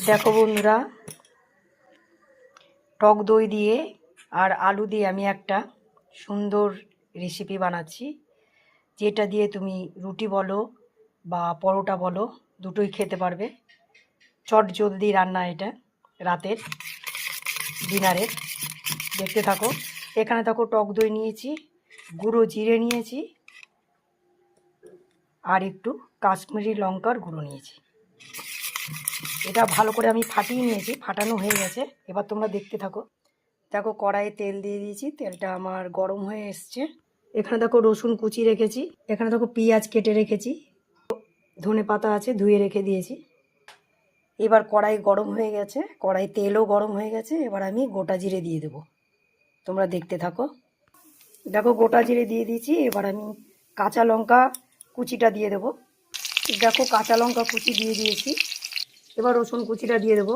দেখো বন্ধুরা, টক দই দিয়ে আর আলু দিয়ে আমি একটা সুন্দর রেসিপি বানাচ্ছি, যেটা দিয়ে তুমি রুটি বলো বা পরোটা বলো দুটোই খেতে পারবে। চট জলদি রান্না, এটা রাতের ডিনারের। দেখতে থাকো। এখানে দেখো টক দই নিয়েছি, গুঁড়ো জিরে নিয়েছি, আর একটু কাশ্মীরি লঙ্কার গুঁড়ো নিয়েছি। এটা ভালো করে আমি ফাটিয়ে নিয়েছি, ফাটানো হয়ে গেছে। এবার তোমরা দেখতে থাকো। দেখো কড়াইয়ে তেল দিয়ে দিয়েছি, তেলটা আমার গরম হয়ে এসছে। এখানে দেখো রসুন কুচি রেখেছি, এখানে দেখো পেঁয়াজ কেটে রেখেছি, ধনে পাতা আছে ধুয়ে রেখে দিয়েছি। এবার কড়াই গরম হয়ে গেছে, কড়াই তেলও গরম হয়ে গেছে। এবার আমি গোটা জিরে দিয়ে দেবো, তোমরা দেখতে থাকো। দেখো গোটা জিরে দিয়ে দিয়েছি। এবার আমি কাঁচা লঙ্কা কুচিটা দিয়ে দেবো। দেখো কাঁচা লঙ্কা কুচি দিয়ে দিয়েছি। এবার রসুন কুচিটা দিয়ে দেবো।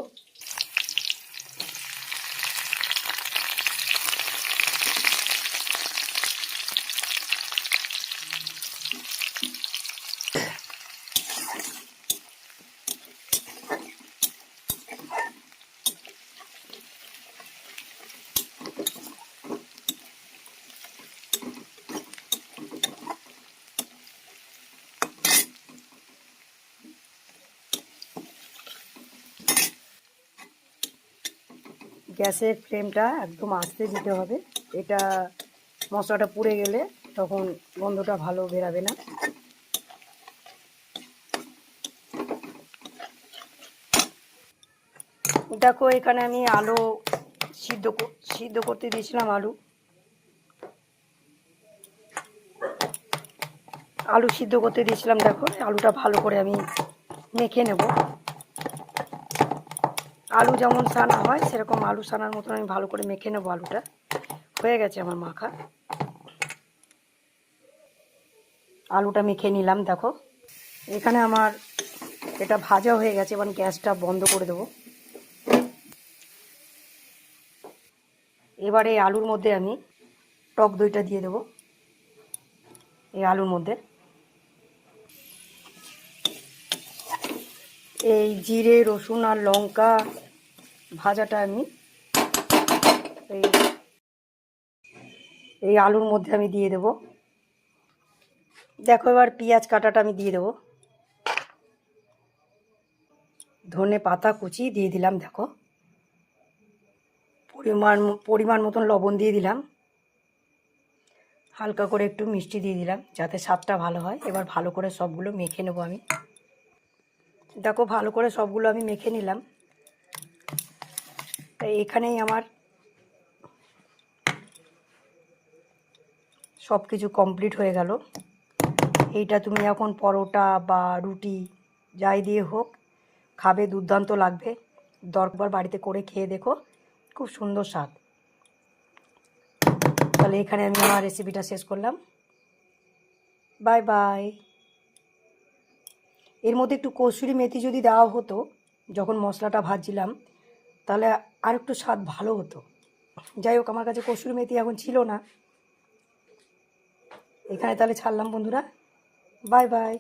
গ্যাসের ফ্লেমটা একদম আস্তে দিতে হবে। এটা মশলাটা পুড়ে গেলে তখন গন্ধটা ভালো বেরাবে না। দেখো এখানে আমি আলু সিদ্ধ করতে দিয়েছিলাম। আলু সিদ্ধ করতে দিয়েছিলাম। দেখো আলুটা ভালো করে আমি মেখে নেব। আলু যেমন সানা হয় সেরকম আলু সানার মতন আমি ভালো করে মেখে নেব। আলুটা হয়ে গেছে আমার মাখা। আলুটা মেখে নিলাম। দেখো এখানে আমার এটা ভাজা হয়ে গেছে। এবার গ্যাসটা বন্ধ করে দেবো। এবারে আলুর মধ্যে আমি টক দইটা দিয়ে দেবো। এই আলুর মধ্যে এই জিরে রসুন আর লঙ্কা ভাজাটা আমি এই আলুর মধ্যে আমি দিয়ে দেবো। দেখো এবার পেঁয়াজ কাটাটা আমি দিয়ে দেবো। ধনে পাতা কুচি দিয়ে দিলাম। দেখো পরিমাণ মতন লবণ দিয়ে দিলাম। হালকা করে একটু মিষ্টি দিয়ে দিলাম যাতে স্বাদটা ভালো হয়। এবার ভালো করে সবগুলো মেখে নেবো আমি। দেখো ভালো করে সবগুলো আমি মেখে নিলাম। তাই এখানেই আমার সব কিছু কমপ্লিট হয়ে গেল। এইটা তুমি এখন পরোটা বা রুটি যাই দিয়ে হোক খাবে, দুর্দান্ত লাগবে। দরকার বাড়িতে করে খেয়ে দেখো, খুব সুন্দর স্বাদ। তাহলে এখানে আমি আমার রেসিপিটা শেষ করলাম। Bye bye. এর মধ্যে একটু কসুরি মেথি যদি দেওয়া হতো যখন মশলাটা ভাজছিলাম, তাহলে আর একটু স্বাদ ভালো হতো। যাই হোক, আমার কাছে কসুরি মেথি এখন ছিল না। এখানে তাহলে ছাড়লাম বন্ধুরা। Bye bye.